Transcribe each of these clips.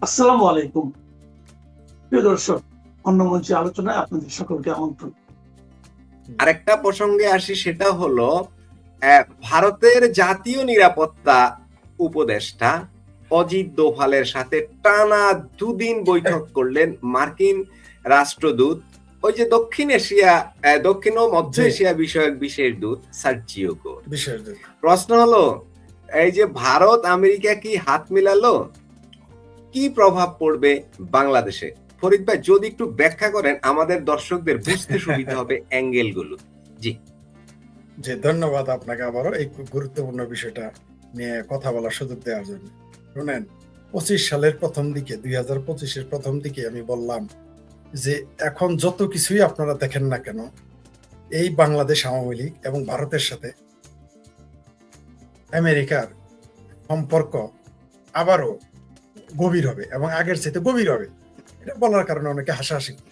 আসসালামু আলাইকুম। প্রিয় দর্শক, অন্য মঞ্চে আলোচনায় আপনাদের সকলকে আমন্ত্রণ। আরেকটা প্রসঙ্গে আসি, সেটা হলো ভারতের জাতীয় নিরাপত্তা উপদেষ্টা অজিত দোভালের সাথে টানা 2 দিন বৈঠক করলেন মার্কিন রাষ্ট্রদূত, ওই যে দক্ষিণ ও মধ্য এশিয়া বিষয়ক বিশেষ দূত সার্জিও গোর। প্রশ্ন হলো, এই যে ভারত আমেরিকা কি হাত মিলালো, কি প্রভাব পড়বে বাংলাদেশে? ফরিদ ভাই, যদি একটু ব্যাখ্যা করেন আমাদের দর্শকদের বুঝতে সুবিধা হবে অ্যাঙ্গেল গুলো। জি জি, ধন্যবাদ আপনাকে আবারও এই গুরুত্বপূর্ণ বিষয়টা নিয়ে কথা বলার সুযোগ দেওয়ার জন্য। শুনেন, 25 সালের প্রথম দিকে, 2025-এর প্রথম দিকে আমি বললাম যে এখন যত কিছুই আপনারা দেখেন না কেন, এই বাংলাদেশ আওয়ামী লীগ এবং ভারতের সাথে আমেরিকার সম্পর্ক আবারও গভীর হবে এবং আগের চাইতে গভীর হবে। এটা বলার কারণে অনেকে হাসাহাসি করে,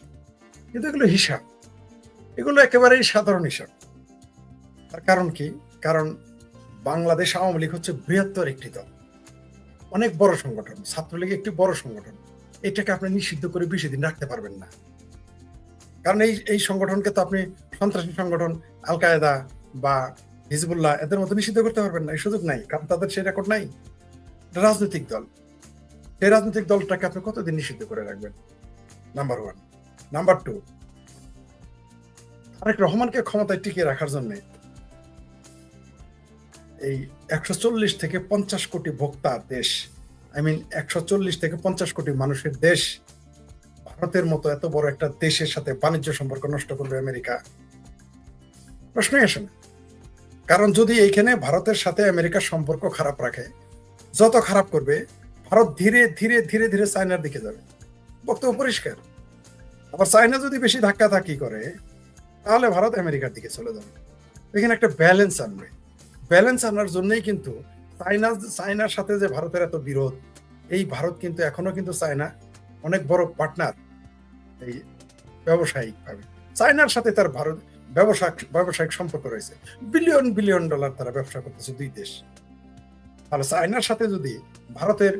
কিন্তু এগুলো হিসাব, এগুলো একেবারেই সাধারণ হিসাব। তার কারণ কি? কারণ বাংলাদেশ আওয়ামী লীগ হচ্ছে বৃহত্তর একটি দল, অনেক বড় সংগঠন। ছাত্রলীগ একটি বড় সংগঠন, এটাকে আপনি নিষিদ্ধ করে বেশি দিন রাখতে পারবেন না। কারণ এই সংগঠনকে তো আপনি সন্ত্রাসী সংগঠন আল কায়েদা বা হিজবুল্লাহ এদের মতো নিষিদ্ধ করতে পারবেন না, এই সুযোগ নাই, কারণ তাদের সেই রেকর্ড নাই। রাজনৈতিক দল, সেই রাজনৈতিক দলটাকে আপনি কতদিন নিষিদ্ধ করে রাখবেন? নাম্বার 1। নাম্বার 2, তারেক রহমানকে ক্ষমতায় টিকিয়ে রাখার জন্য এই 140 থেকে 50 কোটি ভোক্তার দেশ, 140 থেকে 50 কোটি মানুষের দেশ, ভারতের মতো এত বড় একটা দেশের সাথে বাণিজ্য সম্পর্ক নষ্ট করবে আমেরিকা? প্রশ্নই আসে না। কারণ যদি এইখানে ভারতের সাথে আমেরিকার সম্পর্ক খারাপ রাখে, যত খারাপ করবে, ভারত ধীরে ধীরে ধীরে ধীরে চায়নার দিকে যাবে। বক্তব্য পরিষ্কার। আবার চায়না যদি বেশি ধাক্কাধাক্কি করে, তাহলে ভারত আমেরিকার দিকে চলে যাবে। এখানে একটা ব্যালেন্স আনবে। ব্যালেন্স আনার জন্যই কিন্তু চায়নার সাথে যে ভারতের এত বিরোধ, এই ভারত কিন্তু এখনো কিন্তু চায়না অনেক বড় পার্টনার এই ব্যবসায়িক ভাবে। চায়নার সাথে তার ভারত ব্যবসায়িক সম্পর্ক রয়েছে, বিলিয়ন বিলিয়ন ডলার তারা ব্যবসা করতেছে দুই দেশ। তাহলে চায়নার সাথে যদি ভারতের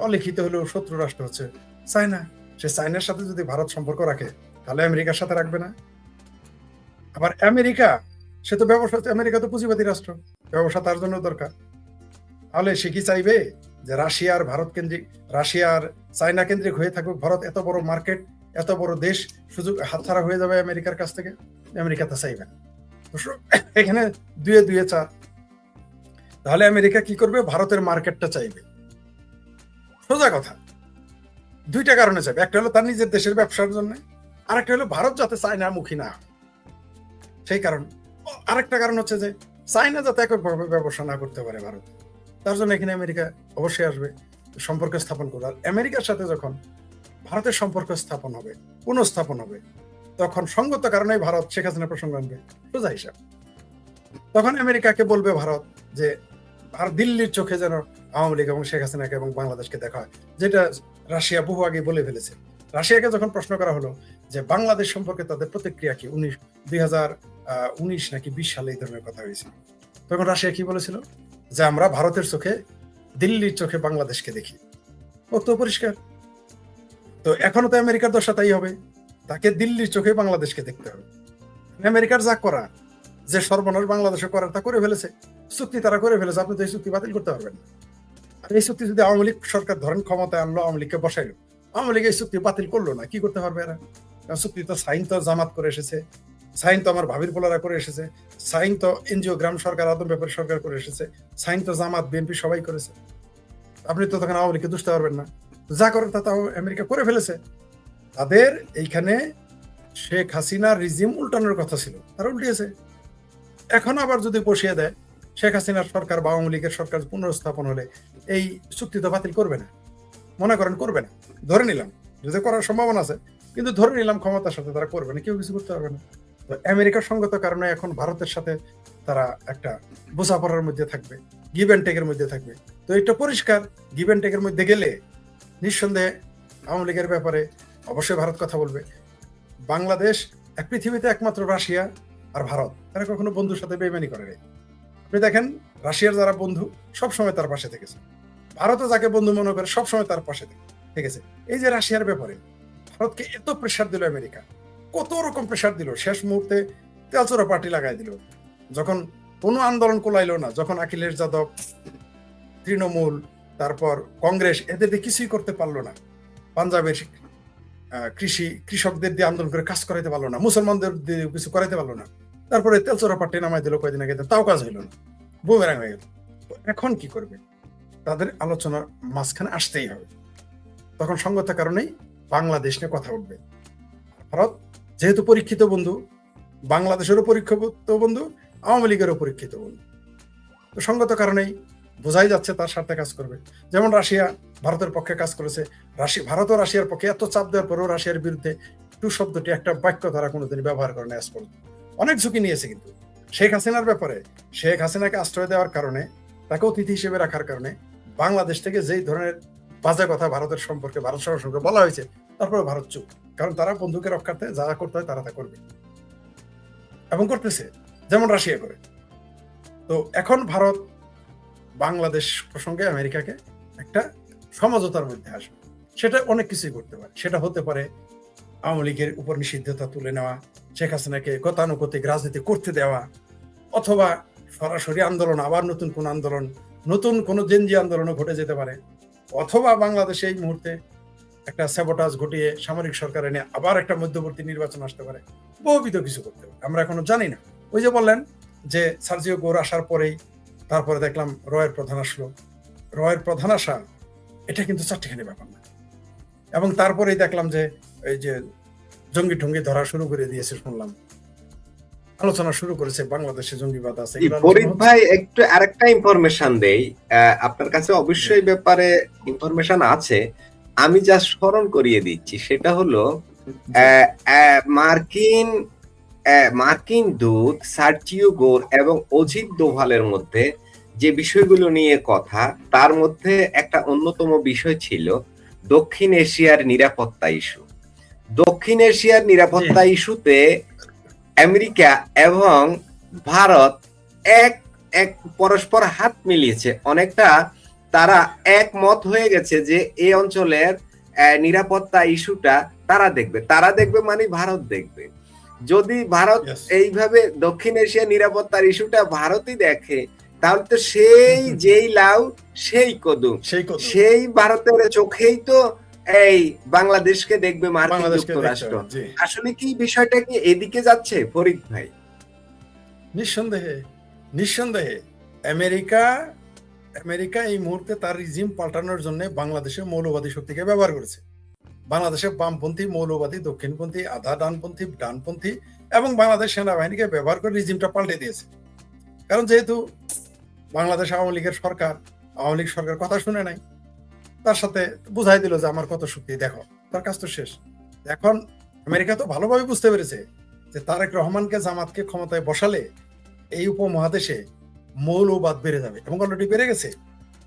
অলিখিত হলেও শত্রু রাষ্ট্র হচ্ছে চায়না, সে চায়নার সাথে যদি ভারত সম্পর্ক রাখে, তাহলে আমেরিকার সাথে রাখবে না? আবার আমেরিকা, সে তো ব্যবসা, আমেরিকা তো পুঁজিবাদী রাষ্ট্র, ব্যবসা তার জন্য দরকার। তাহলে সে কি চাইবে যে রাশিয়ার ভারত কেন্দ্রিক, রাশিয়ার চায়না কেন্দ্রিক হয়ে থাকুক ভারত? এত বড় মার্কেট, এত বড় দেশ, সুযোগ হাতছাড়া হয়ে যাবে আমেরিকার কাছ থেকে? আমেরিকা তা চাইবে না। এখানে 2-2 4। তাহলে আমেরিকা কি করবে? ভারতের মার্কেটটা চাইবে। সোজা কথা, 2টা কারণে চাইবে। একটা হলো তার নিজের দেশের ব্যবসার জন্য, আরেকটা হলো ভারত যাতে চায়না মুখী না হয় সেই কারণ। আরেকটা কারণ হচ্ছে যে চায়না যাতে এককভাবে ব্যবসা না করতে পারে ভারত, তার জন্য এখানে আমেরিকা অবশ্যই আসবে, সম্পর্ক স্থাপন করবে। আর আমেরিকার সাথে যখন ভারতের সম্পর্ক স্থাপন হবে, পুনঃস্থাপন হবে, তখন সঙ্গত কারণেই ভারত শেখ হাসিনা প্রসঙ্গ আনবে, সোজা হিসাব। তখন আমেরিকাকে বলবে ভারত যে আর দিল্লির চোখে যেন আওয়ামী লীগ এবং শেখ হাসিনাকে এবং বাংলাদেশকে দেখা হয়, যেটা রাশিয়া বহু আগে বলে ফেলেছে। রাশিয়াকে যখন প্রশ্ন করা হলো যে বাংলাদেশ সম্পর্কে তাদের প্রতিক্রিয়া কি, 2019 নাকি 20 সালে এই ধরনের কথা হয়েছিল, তখন রাশিয়া কি বলেছিল? যে আমরা ভারতের চোখে, দিল্লির চোখে বাংলাদেশকে দেখি। অত পরিষ্কার। তো এখনো তো আমেরিকার দশা তাই হবে, তাকে দিল্লির চোখে বাংলাদেশকে দেখতে হবে। আমেরিকার যা করা, যে সর্বনাশ বাংলাদেশে করার তা করে ফেলেছে, চুক্তি তারা করে ফেলেছে, আপনি তো এই চুক্তি বাতিল করতে পারবেন না। আর এই চুক্তি যদি আওয়ামী লীগ সরকার ধরেন ক্ষমতায় আনলো, আওয়ামী লীগকে বসাইলো, আওয়ামী লীগ এই চুক্তি বাতিল করলো না, কি করতে পারবে এরা? কারণ চুক্তি তো সাইন তো জামাত করে এসেছে, সাইন তো আমার ভাবির পোলারা করে এসেছে, সাইন তো এনজিও গ্রাম সরকার, আদম ব্যাপারী সরকার করে এসেছে, সাইন তো জামাত বিএনপি সবাই করেছে। আপনি তো তখন আওয়ামী লীগকে দুষতে পারবেন না। যা করার তা তো আমেরিকা করে ফেলেছে। তাদের এইখানে শেখ হাসিনার রিজিম উল্টানোর কথা ছিল, তারা উল্টিয়েছে। এখন আবার যদি বসিয়ে দেয়, শেখ হাসিনার সরকার বা আওয়ামী লীগের সরকার পুনর্স্থাপন হলে এই চুক্তি তো বাতিল করবে না, মনে করেন করবে না, ধরে নিলাম, যদি করার সম্ভাবনা আছে, কিন্তু ধরে নিলাম ক্ষমতার সাথে তারা করবে না, কেউ কিছু করতে পারবে না। তো আমেরিকার সঙ্গত কারণে এখন ভারতের সাথে তারা একটা বোঝাপড়ার মধ্যে থাকবে, গিভ অ্যান্ড টেকের মধ্যে থাকবে। তো এটা পরিষ্কার, গিভ অ্যান্ড টেকের মধ্যে গেলে নিঃসন্দেহে আওয়ামী লীগের ব্যাপারে অবশ্যই ভারত কথা বলবে। বাংলাদেশ এক পৃথিবীতে একমাত্র রাশিয়া আর ভারত, তারা কখনো বন্ধুর সাথে বেইমানি করে নাই। আপনি দেখেন, রাশিয়ার যারা বন্ধু সবসময় তার পাশে থেকেছে, ভারতও যাকে বন্ধু মনে করে সবসময় তার পাশে থেকে। ঠিক আছে। এই যে রাশিয়ার ব্যাপারে ভারতকে এত প্রেসার দিল আমেরিকা, কত রকম প্রেসার দিল, শেষ মুহূর্তে তেলচোরা পার্টি লাগাই দিল, যখন কোনো আন্দোলন কোলাইলো না, যখন অখিলেশ যাদব, তৃণমূল, তারপর কংগ্রেস এদের দিয়ে কিছুই করতে পারলো না, পাঞ্জাবের কৃষকদের দিয়ে আন্দোলন করে কাজ করাইতে পারলো না, মুসলমানদের দিয়ে কিছু করাইতে পারলো না, তারপরে তেলচোরা পার্টি নামাই দিল কয়েকদিন আগে, তাও কাজ হইল না, বুমেরাং হয়ে গেল। এখন কি করবে? তাদের আলোচনার মাঝখানে আসতেই হবে। তখন সঙ্গত কারণেই বাংলাদেশ নিয়ে কথা উঠবে। ভারত যেহেতু পরীক্ষিত বন্ধু, বাংলাদেশেরও পরীক্ষিত বন্ধু, আওয়ামী লীগেরও পরীক্ষিত বন্ধু, তো সঙ্গত কারণেই বোঝাই যাচ্ছে তার স্বার্থে কাজ করবে। যেমন রাশিয়া ভারতের পক্ষে কাজ করেছে, ভারত ও রাশিয়ার পক্ষে এত চাপ দেওয়ার পরেও রাশিয়ার বিরুদ্ধে টু শব্দটি একটা বাক্য তারা কোনোদিন ব্যবহার করে না। অনেক ঝুঁকি নিয়েছে, কিন্তু শেখ হাসিনার ব্যাপারে, শেখ হাসিনাকে আশ্রয় দেওয়ার কারণে, তাকে অতিথি হিসেবে রাখার কারণে বাংলাদেশ থেকে যেই ধরনের বাজে কথা ভারতের সম্পর্কে, ভারত সম্পর্কে বলা হয়েছে, তারপরে ভারত চুপ, কারণ তারা বন্ধুকে রক্ষার্থে যা করতে হয় তারা তা করবে এবং করতেছে, যেমন রাশিয়া করে। তো এখন ভারত বাংলাদেশ প্রসঙ্গে আমেরিকাকে একটা সমঝোতার মধ্যে আসবে। সেটা অনেক কিছুই করতে পারে। সেটা হতে পারে আওয়ামী লীগের উপর নিষিদ্ধতা তুলে নেওয়া, শেখ হাসিনাকে গতানুগতিক রাজনীতি করতে দেওয়া, অথবা সরাসরি আন্দোলন, আবার নতুন কোন আন্দোলন, নতুন কোন জেনজি আন্দোলনও ঘটে যেতে পারে, অথবা বাংলাদেশে এই মুহূর্তে একটা স্যাবোটাজ ঘটিয়ে সামরিক সরকার এনে আবার একটা মধ্যবর্তী নির্বাচন আসতে পারে, বহুবিধ কিছু করতে পারে, আমরা এখনো জানি না। ওই যে বললেন যে সার্জিও গোর আসার পরেই তারপরে দেখলাম রয়ের প্রধান আসলো, রয়ের প্রধান আসা এটা কিন্তু চারটিখানি ব্যাপার না। এবং তারপরেই দেখলাম যে এই যে জঙ্গি ঠঙ্গি ধরা শুরু করে দিয়েছে, শুনলাম আলোচনা শুরু করেছে, বাংলাদেশে জঙ্গিবাদ আছে। ফরিদ ভাই, একটু আরেকটা ইনফরমেশন দেই, আপনার কাছে অবশ্যই ব্যাপারে ইনফরমেশন আছে, আমি যা স্মরণ করিয়ে দিচ্ছি সেটা হলো মার্কিন দূত সার্জিও গোর এবং অজিত দোভালের মধ্যে যে বিষয়গুলো নিয়ে কথা, তার মধ্যে একটা অন্যতম বিষয় ছিল দক্ষিণ এশিয়ার নিরাপত্তা ইস্যু। দক্ষিণ এশিয়ার নিরাপত্তা ইস্যুতে আমেরিকা এবং ভারত এক পরস্পর হাত মিলিয়েছে, অনেকটা তারা একমত হয়ে গেছে যে এই অঞ্চলের নিরাপত্তা ইস্যুটা তারা দেখবে মানে ভারত দেখবে। যদি ভারত এইভাবে দক্ষিণ এশিয়ার নিরাপত্তার ইস্যুটা ভারতই দেখে, তাহলে তো সেই যেই লাউ সেই কদু, সেই ভারতের চোখেই তো এই বাংলাদেশকে দেখবে মার্কিন যুক্তরাষ্ট্র। আসলে কি বিষয়টা কি এদিকে যাচ্ছে ফরিদ ভাই? নিঃসন্দেহে আমেরিকা এই মুহূর্তে তার রিজিম পাল্টানোর জন্য বাংলাদেশের মৌলবাদী শক্তিকে ব্যবহার করেছে। বাংলাদেশের বামপন্থী, মৌলবাদী, দক্ষিণপন্থী, আধা ডানপন্থী এবং বাংলাদেশ সেনাবাহিনীকে ব্যবহার করে রিজিমটা পাল্টে দিয়েছে। কারণ যেহেতু বাংলাদেশ আওয়ামী লীগ সরকার কথা শুনে নাই, তার সাথে বুঝাই দিল যে আমার কত শক্তি দেখো, তার কাজ তো শেষ। এখন আমেরিকা তো ভালোভাবে বুঝতে পেরেছে যে তারেক রহমানকে, জামাতকে ক্ষমতায় বসালে এই উপমহাদেশে মৌলবাদ বেড়ে যাবে, এবং অলরেডি বেড়ে গেছে।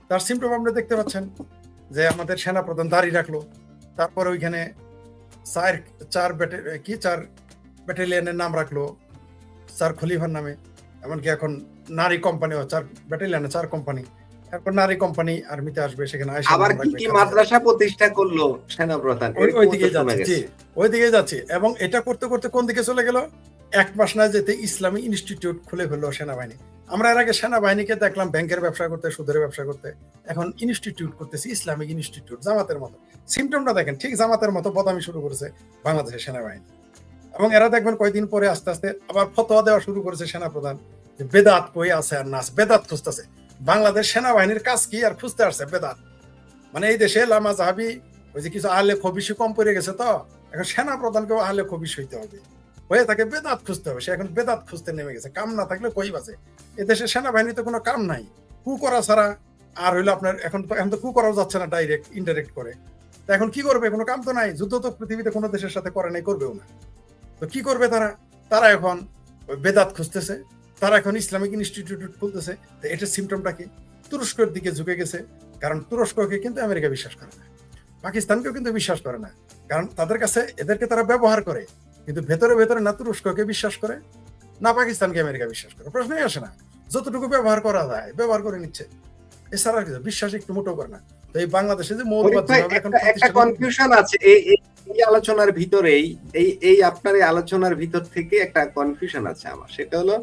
তার সিমটম আপনি দেখতে পাচ্ছেন যে আমাদের সেনাপ্রধান দাঁড়িয়ে রাখলো, তারপরে ওইখানে চার ব্যাটালিয়নের নাম রাখলো, 4 খলিফার নামে। এমনকি এখন নারী কোম্পানিও 4 ব্যাটালিয়নে 4 কোম্পানি, তারপর নারী কোম্পানি আর্মিতে আসবে, সেখানে আবার কি মাদ্রাসা প্রতিষ্ঠা করলো সেনাপ্রধান, ওইদিকে যাচ্ছে। এবং এটা করতে করতে কোন দিকে চলে গেল? 1 মাস না যেতে ইসলামী ইনস্টিটিউট খুলে ফেললো সেনাবাহিনী। আমরা এর আগে সেনাবাহিনীকে দেখলাম ব্যাংকের ব্যবসা করতে, সুদের ব্যবসা করতে, এখন ইনস্টিটিউট করতেছি, ইসলামিক ইনস্টিটিউট, জামাতের মতো। সিমটমটা দেখেন, ঠিক জামাতের মতো বদামি শুরু করেছে বাংলাদেশের সেনাবাহিনী। এবং এরা দেখবেন কয়েকদিন পরে আস্তে আস্তে আবার ফতোয়া দেওয়া শুরু করেছে সেনাপ্রধান, যে বেদাত কই আছে আর নাচ, বেদাত খুঁজতেছে। বাংলাদেশ সেনাবাহিনীর কাজ কি আর খুঁজতে আসছে বেদাত? মানে এই দেশে লামা জাহাবি, ওই যে কিছু আহলে খবিশ কম পড়ে গেছে, তো এখন সেনাপ্রধানকেও আহলে খবিশ হইতে হবে, হয়ে তাকে বেদাত খুঁজতে হবে। সে এখন বেদাত খুঁজতে নেমে গেছে। কাম না থাকলে কই বাজে। এদেশের সেনাবাহিনীতে কোনো কাম নাই, কু করা ছাড়া। আর হইলো আপনার এখন তো কু করাও যাচ্ছে না, ডাইরেক্ট ইনডাইরেক্ট করে। তো এখন কি করবে? কোনো কাম তো নাই। যুদ্ধ তো পৃথিবীতে কোনো দেশের সাথে করে নাই, করবেও না। তো কি করবে তারা এখন ওই বেদাত খুঁজতেছে, তারা এখন ইসলামিক ইনস্টিটিউট খুলতেছে। তো এটার সিমটমটা কি? তুরস্কের দিকে ঝুঁকে গেছে। কারণ তুরস্ককে কিন্তু আমেরিকা বিশ্বাস করে না, পাকিস্তানকেও কিন্তু বিশ্বাস করে না। কারণ তাদের কাছে এদেরকে তারা ব্যবহার করে, কিন্তু ভেতরে ভেতরে না তুরস্ককে বিশ্বাস করে, না পাকিস্তানকে আমেরিকা বিশ্বাস করে। প্রশ্নই আসে না। যতটুকু ব্যবহার করা যায় ব্যবহার করে নিচ্ছে, এছাড়া বিশ্বাস একটু মোটেও করে না। তো এই বাংলাদেশে যে ফরিদ মৌলবাদ ভাই, যেভাবে এখন একটা প্রতিষ্ঠিত কনফিউশন আছে এই আলোচনার ভিতরেই, এই আপনার এই আলোচনার ভিতর থেকে একটা কনফিউশন আছে আমার। সেটা হলো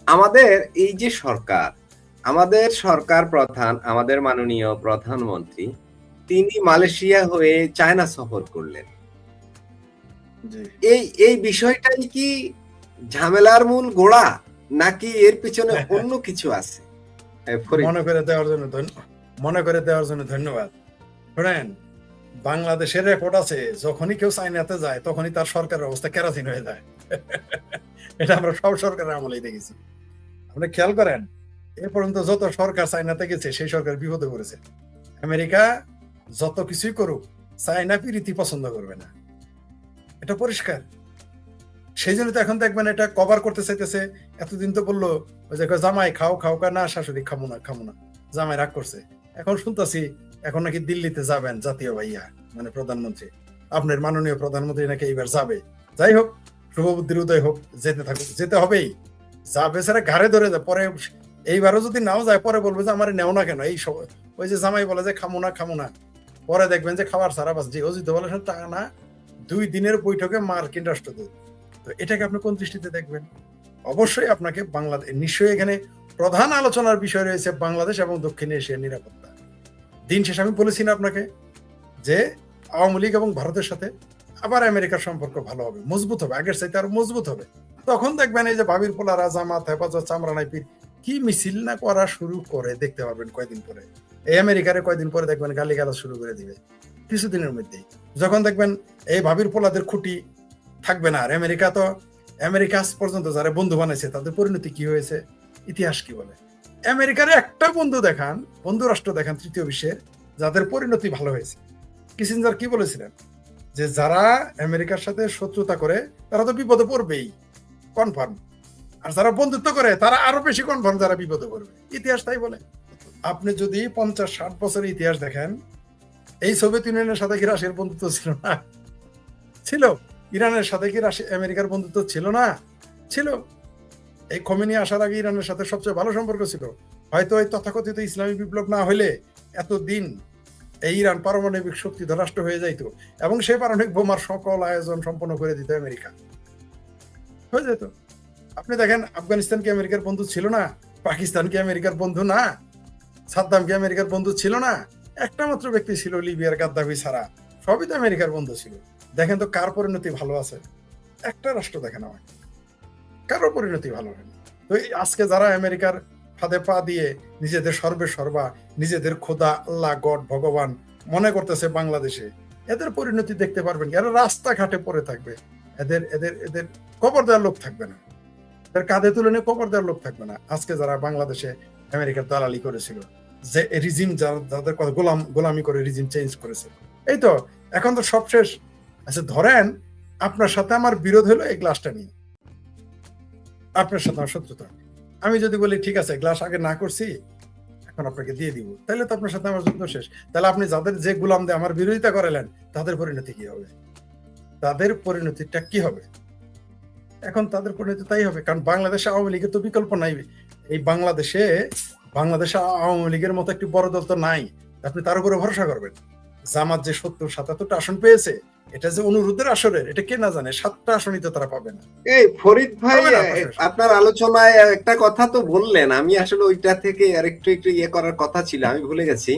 আমাদের এই যে সরকার, আমাদের সরকার প্রধান, আমাদের মাননীয় প্রধানমন্ত্রী, তিনি মালয়েশিয়া হয়ে চায়না সফর করলেন। জি। এই বিষয়টাই কি ঝামেলার মূল গোড়া, নাকি এর পিছনে অন্য কিছু আছে? ফরিদ মনে করে দেওয়ার জন্য ধন্যবাদ। শোনেন, বাংলাদেশের রেকর্ড আছে, যখনই কেউ চাইনাতে যায় তখনই তার সরকারের অবস্থা কেরাসিন হয়ে যায়। এটা আমরা সব সরকারের আমলেই দেখেছি। আপনি খেয়াল করেন, এ পর্যন্ত যত সরকার চাইনাতে গেছে সেই সরকার বিপদে পড়েছে। আমেরিকা যত কিছুই করুক, চাইনা প্রীতি পছন্দ করবে না, এটা পরিষ্কার। সেই জন্য তো এখন দেখবেন এটা কভার করতে চাইতেছে। এতদিন তো বললো ওই যে জামাই খাও না, শাশুড়ি খামো না, জামাই রাগ করছে। এখন শুনতেছি এখন নাকি দিল্লিতে যাবেন জাতীয় ভাইয়া, মানে প্রধানমন্ত্রী, আপনার মাননীয় প্রধানমন্ত্রী নাকি এইবার যাবে। যাই হোক, শুভবুদ্ধির উদয় হোক, যেতে থাকুক, যেতে হবেই। যাবে সেটা ঘাড়ে ধরে যায়। পরে এইবারও যদি নাও যায়, পরে বলবে যে আমার নেও না কেন। এই সময় ওই যে জামাই বলে যে খামো না, পরে দেখবেন যে খাবার সারা বাস যে অজিত বলে টাকা না, 2 দিনের বৈঠকে মার্কিন রাষ্ট্রদূত। তো এটাকে আপনি কোন দৃষ্টিতে দেখবেন? অবশ্যই আপনাকে বাংলাদেশ, নিশ্চয়ই এখানে প্রধান আলোচনার বিষয় রয়েছে বাংলাদেশ এবং দক্ষিণ এশিয়ার নিরাপত্তা। দিন শেষে আমি বলেছি না আপনাকে যে আওয়ামী লীগ এবং ভারতের সাথে আবার আমেরিকার সম্পর্ক ভালো হবে, মজবুত হবে, আগের চাইতে আরো মজবুত হবে। তখন দেখবেন এই যে ভাবির পোলারা, জামাত, হেফাজত, চামড়া নাইপির কি মিছিল না করা শুরু করে, দেখতে পারবেন কয়দিন পরে। এই আমেরিকারে কয়দিন পরে দেখবেন গালিগালাজ শুরু করে দিবে কিছুদিনের মধ্যেই। যখন দেখবেন এই ভাবির পোলাদের খুঁটি থাকবে না। আর আমেরিকা আজ পর্যন্ত যারা বন্ধু বানাইছে তাদের পরিণতি কি হয়েছে, ইতিহাস কি বলে? আমেরিকার একটা বন্ধু রাষ্ট্র দেখান তৃতীয় বিশ্বের যাদের পরিণতি ভালো হয়েছে। কিসিঞ্জার কি বলেছিলেন যে যারা আমেরিকার সাথে শত্রুতা করে তারা তো বিপদে পড়বেই, কনফার্ম। আর যারা বন্ধুত্ব করে তারা আরো বেশি কনফার্ম যারা বিপদে পড়বে। ইতিহাস তাই বলে। আপনি যদি 50-60 বছরের ইতিহাস দেখেন, এই সোভিয়েত ইউনিয়নের সাথে কি রাশিয়ার বন্ধুত্ব ছিল না? ছিল। ইরানের সাথে কি আমেরিকার বন্ধুত্ব ছিল না? ছিল। এই খোমেনি আসার আগে ইরানের সাথে সবচেয়ে ভালো সম্পর্ক ছিল। হয়তো এই তথাকথিত ইসলামী বিপ্লব না হলে এতদিন এই ইরান পারমাণবিক শক্তিধর রাষ্ট্র হয়ে যাইতো এবং সেই পারমাণবিক বোমার সকল আয়োজন সম্পন্ন করে দিত আমেরিকা, হয়ে যেত। আপনি দেখেন, আফগানিস্তান কি আমেরিকার বন্ধু ছিল না? পাকিস্তান কি আমেরিকার বন্ধু না? সাদ্দাম কি আমেরিকার বন্ধু ছিল না? একটা মাত্র ব্যক্তি ছিল লিবিয়ার গাদ্দাফি ছাড়া, সবই তো আমেরিকার বন্ধু ছিল। দেখেন তো কার পরিণতি ভালো আছে? একটা রাষ্ট্র দেখেন আমাকে, কারো পরিণতি ভালো হয়নি। তো আজকে যারা আমেরিকার ফাঁদে পা দিয়ে নিজেদের সর্বা, নিজেদের খোদা, আল্লাহ, গড, ভগবান মনে করতেছে বাংলাদেশে, এদের পরিণতি দেখতে পারবেন। এরা রাস্তাঘাটে পড়ে থাকবে, এদের এদের এদের কবর দেওয়ার লোক থাকবে না, এদের কাঁধে তুলে নিয়ে কবর দেওয়ার লোক থাকবে না। আজকে যারা বাংলাদেশে আমেরিকার দালালি করেছিল, যে রিজিম যাদের কথা গোলামি করে রিজিম চেঞ্জ করেছে, এই তো এখন তো সব শেষ। আচ্ছা ধরেন আপনার সাথে আমার বিরোধ হলো এই গ্লাসটা নিয়ে, আপনার সাথে আমার শত্রুতা। আমি যদি বলি ঠিক আছে গ্লাস আগে না করছি, এখন আপনাকে দিয়ে দিব, তাহলে তো আপনার সাথে আমার যুদ্ধ শেষ। তাহলে আপনি যাদের যে গোলাম দিয়ে আমার বিরোধিতা করালেন তাদের পরিণতি কি হবে? তাদের পরিণতিটা কি হবে? এখন তাদের পরিণতি তাই হবে, কারণ বাংলাদেশে আওয়ামী লীগের তো বিকল্প নাই। এই বাংলাদেশে আওয়ামী লীগের মতো একটি বড় দল তো নাই। আপনি তার উপরে ভরসা করবেন? জামাত যে 70-77টা আসন পেয়েছে, এটা যে অনুরোধের আসরের, এটা কে না জানে? 7টা আসনই তো তারা পাবে না। এই ফরিদ ভাই, আপনার আলোচনায় একটা কথা তো বললেন, আমি আসলে ওইটা থেকে আরেকটু ইয়ে করার কথা ছিল, আমি ভুলে গেছি।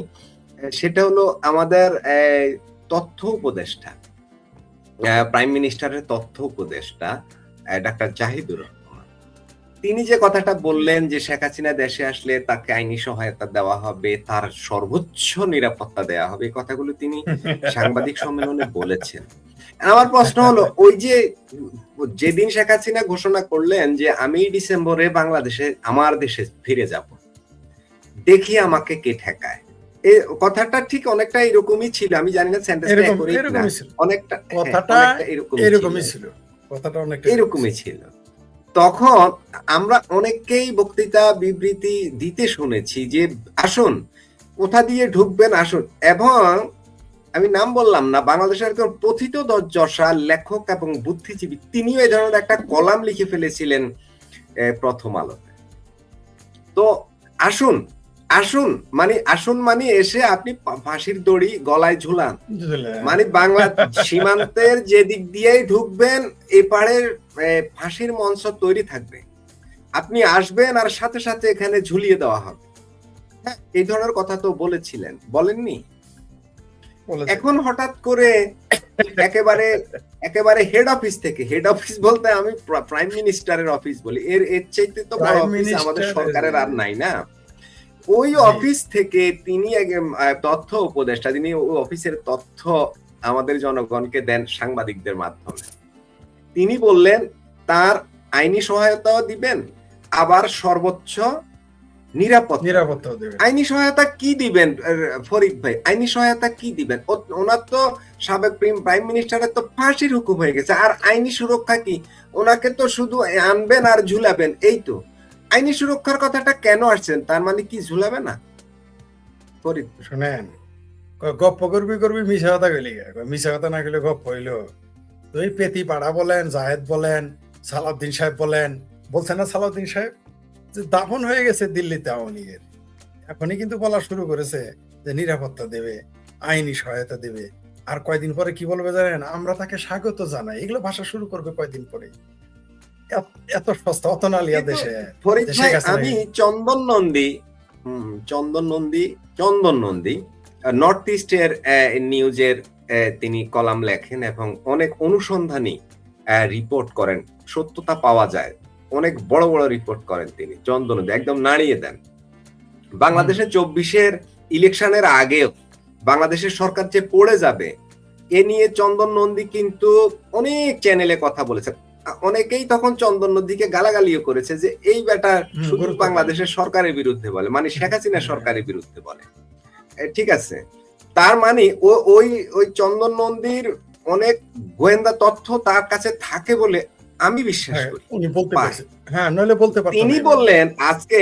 সেটা হলো আমাদের তথ্য উপদেষ্টা, প্রাইম মিনিস্টারের তথ্য উপদেষ্টা ডাক্তার জাহিদুর রহমান, তিনি যে কথাটা বললেন যে শেখ হাসিনা দেশে আসলে তাকে আইনি সহায়তা দেওয়া হবে, তার সর্বোচ্চ নিরাপত্তা দেওয়া হবে, এই কথাগুলো তিনি সাংবাদিক সম্মেলনে বলেছেন। আমার প্রশ্ন হলো, ওই যে যেদিন শেখ হাসিনা ঘোষণা করলেন যে আমি ডিসেম্বরে বাংলাদেশে আমার দেশে ফিরে যাব, দেখি আমাকে কে ঠেকায়, এই কথাটা ঠিক অনেকটা এরকমই ছিল। আমি জানি না সেন্টেন্সটা অনেকটা এরকমই ছিল, কথাটা অনেকটা এরকমই ছিল। তখন আমরা অনেককেই বক্তৃতা বিবৃতি দিতে শুনেছি যে আসুন, কোথা দিয়ে ঢুকবেন আসুন। এবং আমি নাম বললাম না, বাংলাদেশের একজন প্রথিতযশা লেখক এবং বুদ্ধিজীবী, তিনিও এই ধরনের একটা কলাম লিখে ফেলেছিলেন প্রথম আলোতে। তো আসুন, আসুন মানে এসে আপনি ফাঁসির দড়ি গলায় ঝুলান, মানে বাংলা সীমান্তের যে দিক দিয়েই ঢুকবেন এপারের ফাঁসির মঞ্চ তৈরি থাকবে, আপনি আসবেন আর সাথে সাথে এখানে ঝুলিয়ে দেওয়া হবে। হ্যাঁ, এই ধরনের কথা তো বলেছিলেন, বলেননি? এখন হঠাৎ করে একেবারে হেড অফিস বলতে আমি প্রাইম মিনিস্টারের অফিস বলি, এর চাইতে তো বড় অফিস আমাদের সরকারের আর নাই না। ওই অফিস থেকে তিনি তথ্য উপদেষ্টা, তিনি ওই অফিসের তথ্য আমাদের জনগণকে দেন সাংবাদিকদের মাধ্যমে। তিনি বললেন তার আইনি সহায়তাও দিবেন, আবার সর্বোচ্চ নিরাপত্তা দেবেন। আইনি সহায়তা কি দিবেন ফরিদ ভাই? আইনি সহায়তা কি দিবেন? ওনার তো সাবেক প্রাইম মিনিস্টারের তো ফাঁসির হুকুম হয়ে গেছে, আর আইনি সুরক্ষা কি? ওনাকে তো শুধু আনবেন আর ঝুলাবেন, এই তো। আইনি সুরক্ষার কথাটা কেন আসছেন? তার মানে কি ঝুলাবে না? ফরিদ শুনেন, গপ্প করবি মিশা কথা গেলি, মিশা কথা না গেলে গপ্প হইলো। তুই পেতি পাড়া বলেন, জাহেদ বলেন, সালাউদ্দিন সাহেব বলেন, বলছেন না সালাউদ্দিন সাহেব যে দাফন হয়ে গেছে দিল্লিতে আওয়ামী লীগের, এখনই কিন্তু বলা শুরু করেছে যে নিরাপত্তা দেবে, আইনি সহায়তা দেবে। আর কয়দিন পরে কি বলবে জানেন? আমরা তাকে স্বাগত জানাই। এগুলো ভাষা শুরু করবে কয়দিন পরে। এত সস্তা অতনালিয়া দেশে। ফরিদ ভাই, আমি চন্দন নন্দী নর্থ ইস্টের নিউজের তিনি কলাম লেখেন এবং অনেক অনুসন্ধানী রিপোর্ট করেন, সত্যতা পাওয়া যায়, অনেক বড় বড় রিপোর্ট করেন তিনি। চন্দন নন্দী একদম নাড়িয়ে দেন। বাংলাদেশে 24-এর ইলেকশনের আগেও বাংলাদেশের সরকার যে পড়ে যাবে এ নিয়ে চন্দন নন্দী কিন্তু অনেক চ্যানেলে কথা বলেছেন। অনেকেই তখন চন্দন নন্দীকে গালাগালিও করেছে যে এই বেটা শুধু বাংলাদেশের সরকারের বিরুদ্ধে বলে, মানে শেখ হাসিনা সরকারের বিরুদ্ধে বলে। ঠিক আছে, তার মানে ওই চন্দন নন্দীর অনেক গোয়েন্দা তথ্য তার কাছে থাকে বলে আমি বিশ্বাস করি। তিনি বললেন আজকে,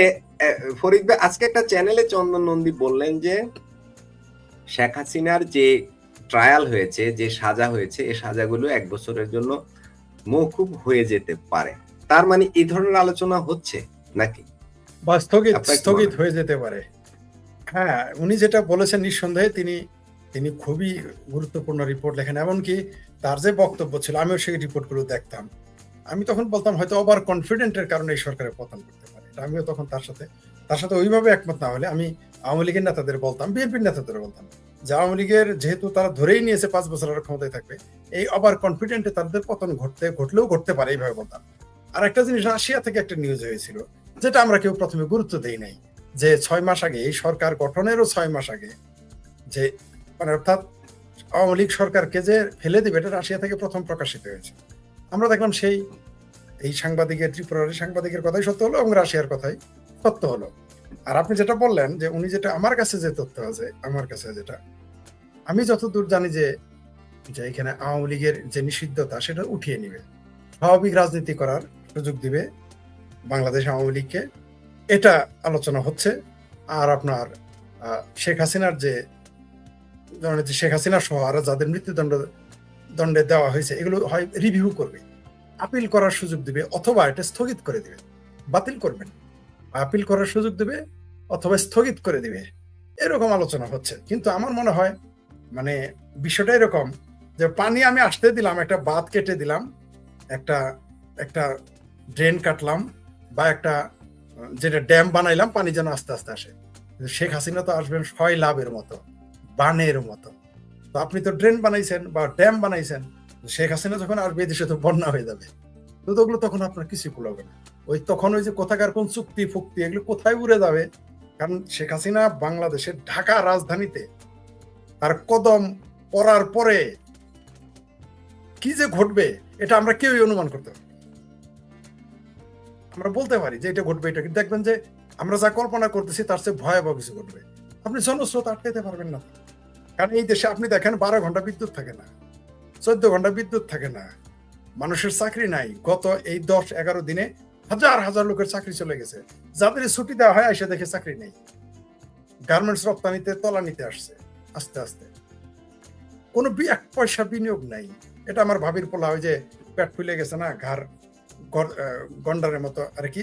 ফরিদ ভাই আজকে একটা চ্যানেলে চন্দন নন্দী বললেন যে শেখ হাসিনার যে ট্রায়াল হয়েছে, যে সাজা হয়েছে, এই সাজাগুলো 1 বছরের জন্য মওকুফ হয়ে যেতে পারে। তার মানে এই ধরনের আলোচনা হচ্ছে নাকি, বা স্থগিত হয়ে যেতে পারে? হ্যাঁ, উনি যেটা বলেছেন নিঃসন্দেহে তিনি খুবই গুরুত্বপূর্ণ রিপোর্ট লেখেন। এমনকি তার যে বক্তব্য ছিল, আমিও সেই রিপোর্টগুলো দেখতাম। আমি তখন বলতাম হয়তো ওভার কনফিডেন্টের কারণে এই সরকারের পতন করতে পারে। আমিও তখন তার সাথে ওইভাবে একমত না হলে আমি আওয়ামী লীগের নেতাদের বলতাম, বিএনপির নেতাদের বলতাম যে আওয়ামী লীগের যেহেতু তারা ধরেই নিয়েছে 5 বছর আর ক্ষমতায় থাকবে, এই ওভার কনফিডেন্টে তাদের পতন ঘটলেও ঘটতে পারে, এইভাবে বলতাম। আর একটা জিনিস, রাশিয়া থেকে একটা নিউজ হয়েছিল যেটা আমরা কেউ প্রথমে গুরুত্ব দেই নাই, যে 6 মাস আগে, এই সরকার গঠনেরও 6 মাস আগে, যে মানে অর্থাৎ আওয়ামী লীগ সরকারকে যে ফেলে দেবে, এটা রাশিয়া থেকে প্রথম প্রকাশিত হয়েছে। আমরা দেখলাম এই ত্রিপুরার সাংবাদিকের কথাই সত্য হলো এবং রাশিয়ার কথাই সত্য হলো। আর আপনি যেটা বললেন যে উনি যেটা, আমার কাছে যে তথ্য আছে, আমার কাছে যেটা আমি যতদূর জানি যে এখানে আওয়ামী লীগের যে নিষিদ্ধতা সেটা উঠিয়ে নিবে, স্বাভাবিক রাজনীতি করার সুযোগ দিবে বাংলাদেশ আওয়ামী লীগকে, এটা আলোচনা হচ্ছে। আর আপনার শেখ হাসিনার যে শেখ হাসিনা সহ আর যাদের মৃত্যুদণ্ডে দেওয়া হয়েছে, এগুলো হয় রিভিউ করবে, আপিল করার সুযোগ দিবে, অথবা এটা স্থগিত করে দিবে, বাতিল করবেন, আপিল করার সুযোগ দিবে অথবা স্থগিত করে দিবে, এরকম আলোচনা হচ্ছে। কিন্তু আমার মনে হয় মানে বিষয়টা এরকম যে পানি আমি আসতে দিলাম, একটা বাঁধ কেটে দিলাম, একটা ড্রেন কাটলাম, বা একটা যেটা ড্যাম বানাইলাম, পানি যেন আস্তে আস্তে আসে। শেখ হাসিনা তো আসবেন লাভের মতো, বানের মতো। তো আপনি তো ড্রেন বানাইছেন বা ড্যাম বানাইছেন, শেখ হাসিনা যখন আসবে দেশে তো বন্যা হয়ে যাবে, তো ওগুলো তখন আপনার কিছু কুলাবে না। তখন ওই যে কোথাকার কোন চুক্তি ফুক্তি এগুলো কোথায় উড়ে যাবে। কারণ শেখ হাসিনা বাংলাদেশের ঢাকা রাজধানীতে তার কদম পড়ার পরে কি যে ঘটবে এটা আমরা কেউই অনুমান করতে পারি। আমরা বলতে পারি যে এটা ঘটবে, এটা দেখবেন যে আমরা যা কল্পনা করতেছি তার চেয়ে ভয়াবহ কিছু ঘটবে। আপনি জনস্রোত আটকাইতে পারবেন না, কারণ এই দেশে আপনি দেখেন 12 ঘন্টা বিদ্যুৎ থাকে না, 14 ঘন্টা বিদ্যুৎ থাকে না, মানুষের চাকরি নাই। গত এই 10-11 দিনে হাজার হাজার লোকের চাকরি চলে গেছে, যাদের ছুটি দেওয়া হয় এসে দেখে চাকরি নেই। গার্মেন্টস রপ্তানিতে তলানিতে আসছে আস্তে আস্তে, কোনো 1 পয়সা বিনিয়োগ নাই। এটা আমার ভাবির পোলা, ওই যে পেট ফুলে গেছে না, ঘাড় গন্ডারের মতো আর কি,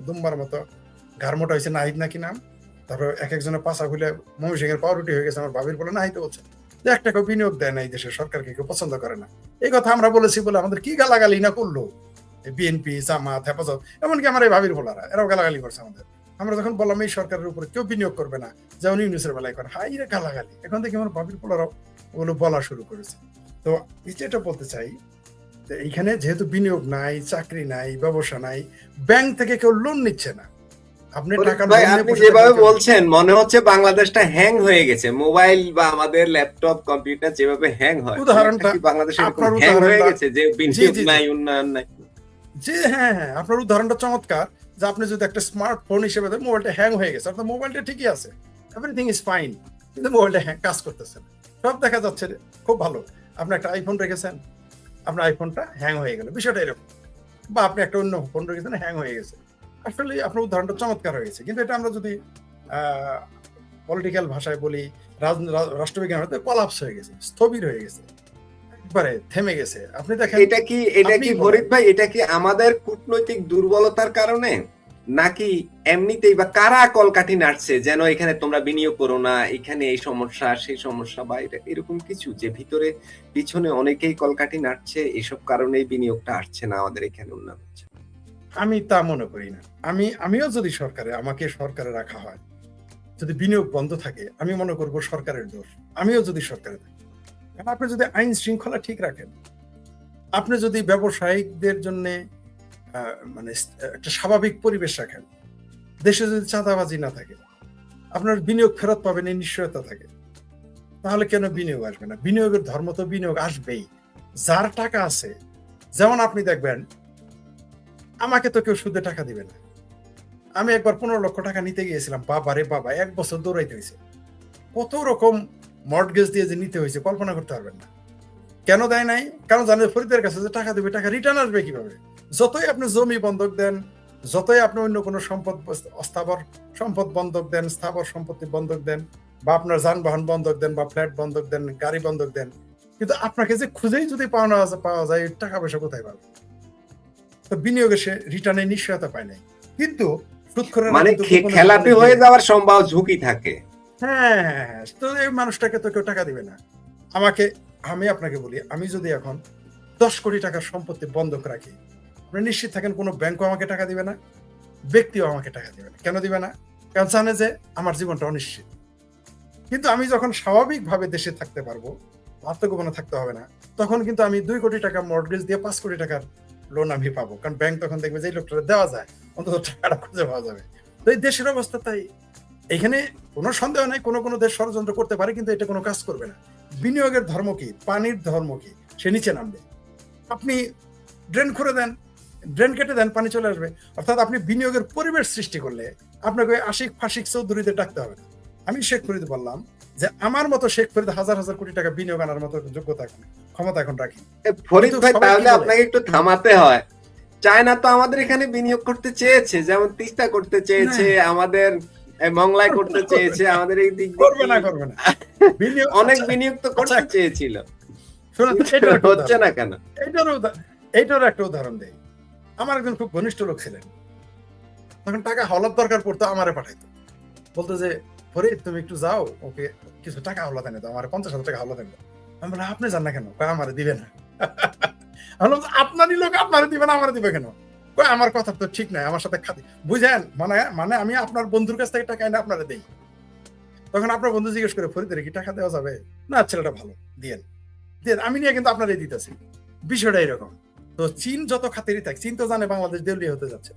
দুম্বার মতো ঘাড় মোটা হয়েছে, নাহিদ নাকি নাম, তারপর এক একজনের পাশা খুলে ময়মনসিংহের পাউরুটি হয়ে গেছে, আমার ভাবির বলে না হইতে বলছে যে 1 টাকা বিনিয়োগ দেয় না এই দেশের সরকারকে, কেউ পছন্দ করে না। এই কথা আমরা বলেছি বলে আমাদের কি গালাগালি না করলো বিএনপি, জামাত, হেফাজত, এমনকি আমার এই ভাবির বলারা, এরাও গালাগালি করছে আমাদের। আমরা যখন বললাম এই সরকারের উপরে কেউ বিনিয়োগ করবে না, যেমন ইউনুসের বেলায় করে, হাই রে গালাগালি। এখন থেকে আমার ভাবির বলারাও ওগুলো বলা শুরু করেছে। তো যেটা বলতে চাই, এইখানে যেহেতু বিনিয়োগ নাই, চাকরি নাই, ব্যবসা নাই, ব্যাংক থেকে কেউ লোন নিচ্ছে না। আপনি টাকা ভাই আপনি যেভাবে বলছেন মনে হচ্ছে বাংলাদেশটা হ্যাং হয়ে গেছে, মোবাইল বা আমাদের ল্যাপটপ কম্পিউটার যেভাবে হ্যাং হয়, উদাহরণটা বাংলাদেশে হ্যাং হয়ে গেছে যে বিনিয়োগ নাই, উন্নয়ন নাই। জি হ্যাঁ হ্যাঁ, আপনার উদাহরণটা চমৎকার, যে আপনি যদি একটা স্মার্টফোন হিসেবে মোবাইলটা হ্যাং হয়ে গেছে, অর্থাৎ মোবাইলটা ঠিকই আছে, এভরিথিং ইজ ফাইন, কিন্তু মোবাইলটা কাজ করতেছে না, সব দেখা যাচ্ছে খুব ভালো। আপনি একটা আইফোন রেখেছেন, আপনার আইফোনটা হ্যাং হয়ে গেল, বিষয়টা এরকম। বা আপনি একটা অন্য ফোন রেখেছেন, হ্যাং হয়ে গেছে। আসলে আপনার উদাহরণটা চমৎকার হয়েছে, কিন্তু এটা আমরা যদি পলিটিক্যাল ভাষায় বলি, রাষ্ট্রবিজ্ঞান হয়তো কলাপস হয়ে গেছে, স্থবির হয়ে গেছে, একবারে থেমে গেছে। আপনি দেখেন এটা কি ফরিদ ভাই, এটা কি আমাদের কূটনৈতিক দুর্বলতার কারণে, নাকি এমনিতেই, বা কারা কলকাঠি নাড়ছে যেন এখানে তোমরা বিনিয়োগ করো না, এখানে এই সমস্যা সেই সমস্যা, বা এটা এরকম কিছু যে ভিতরে পিছনে অনেকেই কলকাঠি নাড়ছে, এসব কারণেই বিনিয়োগটা আসছে না আমাদের এখানে, উন্নয়ন হচ্ছে? আমি তা মনে করি না। আমিও যদি আমাকে সরকারে রাখা হয়, যদি বিনিয়োগ বন্ধ থাকে, আমি মনে করব সরকারের দোষ। আমিও যদি সরকারে থাকি, কারণ আপনি যদি আইন শৃঙ্খলা ঠিক রাখেন, আপনি যদি ব্যবসায়িকদের জন্য মানে একটা স্বাভাবিক পরিবেশ রাখেন, দেশে যদি চাঁদাবাজি না থাকে, আপনার বিনিয়োগ ফেরত পাবেন এই নিশ্চয়তা থাকে, তাহলে কেন বিনিয়োগ আসবে না? বিনিয়োগের ধর্ম তো বিনিয়োগ আসবেই। যার টাকা আছে, যেমন আপনি দেখবেন, আমাকে তো কেউ সুদে টাকা দিবে না। আমি একবার 15 লক্ষ টাকা নিতে গিয়েছিলাম, বাবা রে বাবা, 1 বছর দৌড়াইতে হয়েছে, কত রকম মর্টগেজ দিয়ে যে নিতে হয়েছে কল্পনা করতে পারবেন না। কেন দেয় নাই? কারণ জানে ফরিদের কাছে যে টাকা দেবে, টাকা রিটার্ন আসবে কিভাবে? যতই আপনি জমি বন্ধক দেন, যতই আপনি অন্য কোনো অস্থাবর সম্পদ বন্ধক দেন, স্থাবর সম্পত্তি বন্ধক দেন, বা আপনার যানবাহন বন্ধক দেন, বা ফ্ল্যাট বন্ধক দেন, গাড়ি বন্ধক দেন, কিন্তু আপনাকে যে খুঁজেই যদি পাওয়া যায়, টাকা পয়সা কোথায় পাবে? তো বিনিয়োগে সে রিটার্নের নিশ্চয়তা পায় নাই। কিন্তু সুদখোরের মানে খেলাপি হয়ে যাওয়ার সম্ভাবনা, ঝুঁকি থাকে। হ্যাঁ, তো এই মানুষটাকে তো কেউ টাকা দিবে না। আমি আপনাকে বলি, আমি যদি এখন 10 কোটি টাকার সম্পত্তি বন্ধক রাখি, আপনি নিশ্চিত থাকেন কোনো ব্যাংকও আমাকে টাকা দিবে না, ব্যক্তিও আমাকে টাকা দিবে না। কেন দিবে না? কারণ জানে যে আমার জীবনটা অনিশ্চিত। কিন্তু আমি যখন স্বাভাবিকভাবে দেশে থাকতে পারবো, আত্মগোপনে থাকতে হবে না, তখন কিন্তু আমি 2 কোটি টাকা মর্টগেজ দিয়ে 5 কোটি টাকার লোন আমি পাবো। কারণ ব্যাংক তখন দেখবে যে এই লোকটা দেওয়া যায়, অন্তত টাকাটা খুঁজে পাওয়া যাবে। তো এই দেশের অবস্থা তাই। এখানে কোনো সন্দেহ নাই, কোনো দেশ ষড়যন্ত্র করতে পারে, কিন্তু এটা কোনো কাজ করবে না। বিনিয়োগের ধর্ম কি? পানির ধর্ম কি? সে নিচে নামবে। আপনি ড্রেন করে দেন, ড্রেন কেটে দেন, পানি চলে আসবে। অর্থাৎ আপনি বিনিয়োগের পরিবেশ সৃষ্টি করলে আপনাকে আশিক ফাশিক চৌধুরীদের ডাকতে হবে না। আমি শেখ ফরিদ বললাম যে আমার মতো শেখ ফরিদ হাজার হাজার কোটি টাকা বিনিয়োগ আনার মতো যোগ্যতা এখন, ক্ষমতা এখন রাখি। ফরিদ ভাই, তাহলে আপনাকে একটু থামাতে হয়। চায়না তো আমাদের এখানে বিনিয়োগ করতে চেয়েছে, যেমন তিস্তা করতে চেয়েছে, আমাদের মংলায় করতে চেয়েছে, আমাদের এই দিক করবে না অনেক বিনিয়োগ তো করতে চেয়েছিল, হচ্ছে না কেন? এইটার একটা উদাহরণ দেই। আমার একজন খুব ঘনিষ্ঠ লোক ছিলেন, তখন টাকা হলার দরকার পড়তো, আমারে পাঠাইতো, বলতো যে ফরিদ তুমি একটু যাও, ওকে কিছু টাকা হলা দেন, আমার 50,000 টাকা হলা দেন। আমি বললাম আপনি জান না কেন? আমারে দিবে না। আপনারই লোক, আপনারে দিবে না, আমারে দিবে কেন? আমার কথা তো ঠিক নাই, আমার সাথে খাতি বুঝেন, মানে আমি আপনার বন্ধুর কাছ থেকে টাকা এনে আপনারা দেই। তখন আপনার বন্ধু জিজ্ঞেস করে, ফরিদের কি টাকা দেওয়া যাবে? না, ছেলেটা ভালো, দিয়েন। আমি নিয়ে কিন্তু আপনারাই দিতেছি। বিষয়টা এরকম। তো চীন যত খাতিরই থাক, চীন তো জানে বাংলাদেশ দেউলিয়া হতে যাচ্ছে।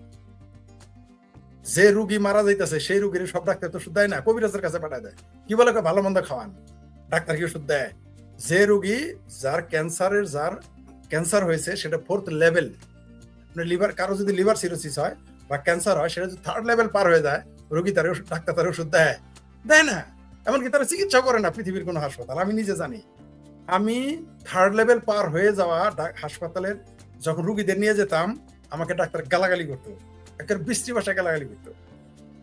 যে রুগী মারা যাইতেছে সেই রুগীর সব ডাক্তার তো ওষুধ দেয় না, কবিরাজের কাছে পাঠায় দেয়। কি বলে, ভালো মন্দ খাওয়ান, ডাক্তার কি ওষুধ দেয়? যে রুগী যার ক্যান্সার হয়েছে, সেটা 4th লেভেল, লিভার, কারো যদি লিভার সিরোসিস হয় বা ক্যান্সার হয়, সেটা যদি 3rd লেভেল পার হয়ে যায়, রোগী ডাক্তার তার ওষুধ দেয় না। এমনকি তারা চিকিৎসা করে না পৃথিবীর কোনো হাসপাতাল। আমি নিজে জানি, আমি 3rd লেভেল পার হয়ে যাওয়া হাসপাতালের যখন রুগীদের নিয়ে যেতাম, আমাকে ডাক্তার গালাগালি করতো, একটা বিশ্রী ভাষায় গালাগালি করতো।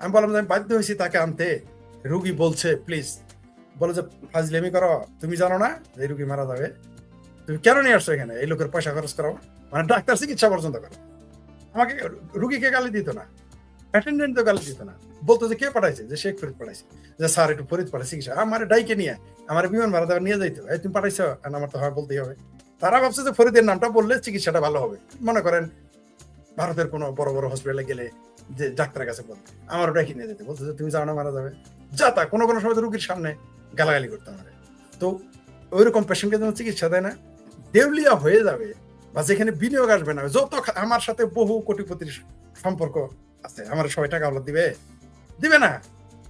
আমি বললাম যে আমি বাধ্য হয়েছি তাকে আনতে। রুগী বলছে, প্লিজ, বলে যে ফাজলামি করো, তুমি জানো না যে রুগী মারা যাবে? তুমি কেন নিয়ে আসছো এখানে? এই লোকের পয়সা খরচ করো, মানে ডাক্তার চিকিৎসা পর্যন্ত করে। আমাকে রুগীকে গালি দিত না, অ্যাটেন্ডেন্ট তো গালি দিত না, বলতো যে কে পাঠাইছে, যে শেখ ফরিদ পাঠাইছে, যে স্যার একটু ফরিদ পাঠাইছে চিকিৎসা, আমার ডাইকে নিয়ে আমার বিমান ভাড়া দেওয়া নিয়ে যাইতো, এই তুমি পাঠাইছো, আর আমার তো হয় বলতেই হবে। তারা ভাবছে যে ফরিদের নামটা বললে চিকিৎসাটা ভালো হবে। মনে করেন ভারতের কোনো বড় বড় হসপিটালে গেলে যে ডাক্তারের কাছে বল, আমার ডাইকে নিয়ে যেতে, বলতো যে তুমি যাও না, মারা যাবে, যা তা কোনো কোনো সময় তো রুগীর সামনে গালাগালি করতে পারে। তো ওইরকম পেশেন্টকে যখন চিকিৎসা দেয় না, দেউলিয়া হয়ে যাবে বা যেখানে বিনিয়োগ আসবে না, যত আমার সাথে বহু কোটিপতির সম্পর্ক আছে, আমার সবাই টাকা হলো দিবে, দিবে না।